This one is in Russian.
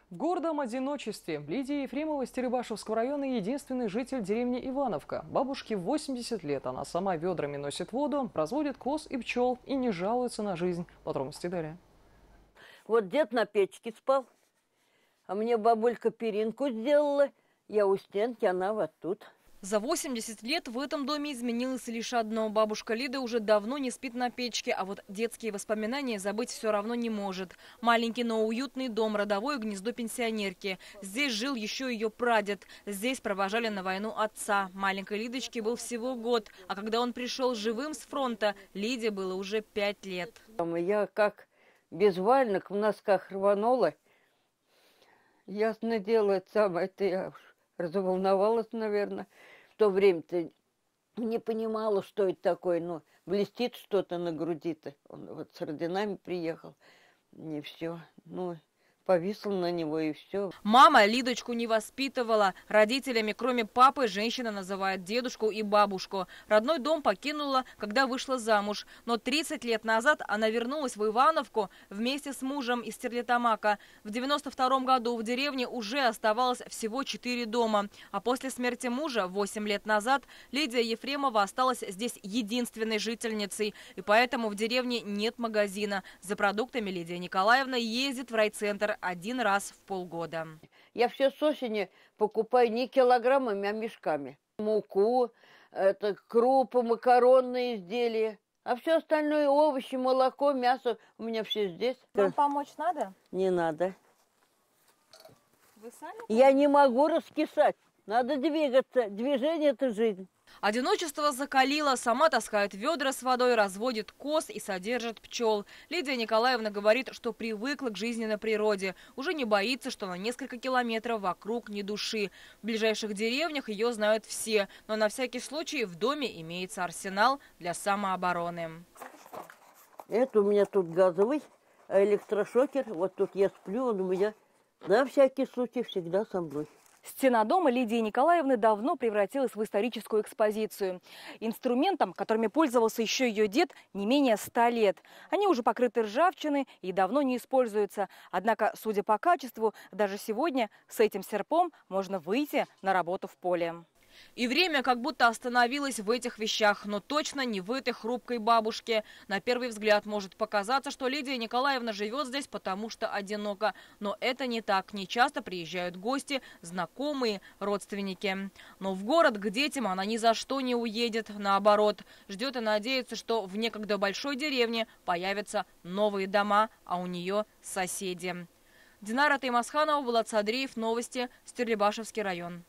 В гордом одиночестве Лидия Ефремова из Стерлибашевского района единственный житель деревни Ивановка. Бабушке 80 лет, она сама ведрами носит воду, разводит коз и пчел и не жалуется на жизнь. Подробности далее. Вот дед на печке спал, а мне бабулька перинку сделала. Я у стенки, она вот тут. За 80 лет в этом доме изменилось лишь одно. Бабушка Лида уже давно не спит на печке, а вот детские воспоминания забыть все равно не может. Маленький, но уютный дом, родовое гнездо пенсионерки. Здесь жил еще ее прадед. Здесь провожали на войну отца. Маленькой Лидочке был всего год, а когда он пришел живым с фронта, Лиде было уже 5 лет. Я как без валенок в носках рванула. Ясно дело, это самое, это я разволновалась, наверное. В то время-то не понимала, что это такое. Но блестит что-то на груди-то. Он вот с орденами приехал. Не все. Ну, повисла на него и все. Мама Лидочку не воспитывала. Родителями, кроме папы, женщина называет дедушку и бабушку. Родной дом покинула, когда вышла замуж. Но 30 лет назад она вернулась в Ивановку вместе с мужем из Стерлитамака. В 92 году в деревне уже оставалось всего 4 дома. А после смерти мужа 8 лет назад Лидия Ефремова осталась здесь единственной жительницей. И поэтому в деревне нет магазина. За продуктами Лидия Николаевна ездит в райцентр один раз в полгода. Я все с осени покупаю не килограммами, а мешками. Муку, это крупы, макаронные изделия. А все остальное, овощи, молоко, мясо, у меня все здесь. Вам помочь надо? Не надо. Вы сами? Я не могу раскисать. Надо двигаться. Движение – это жизнь. Одиночество закалило. Сама таскает ведра с водой, разводит коз и содержит пчел. Лидия Николаевна говорит, что привыкла к жизни на природе. Уже не боится, что на несколько километров вокруг ни души. В ближайших деревнях ее знают все. Но на всякий случай в доме имеется арсенал для самообороны. Это у меня тут газовый, а электрошокер. Вот тут я сплю, он у меня на всякий случай всегда со мной. Стена дома Лидии Николаевны давно превратилась в историческую экспозицию. Инструментом, которыми пользовался еще ее дед, не менее 100 лет. Они уже покрыты ржавчиной и давно не используются. Однако, судя по качеству, даже сегодня с этим серпом можно выйти на работу в поле. И время как будто остановилось в этих вещах, но точно не в этой хрупкой бабушке. На первый взгляд может показаться, что Лидия Николаевна живет здесь, потому что одинока. Но это не так. Нечасто приезжают гости, знакомые, родственники. Но в город к детям она ни за что не уедет. Наоборот, ждет и надеется, что в некогда большой деревне появятся новые дома, а у нее соседи. Динара Таймасханова, Влад Садриев, новости, Стерлибашевский район.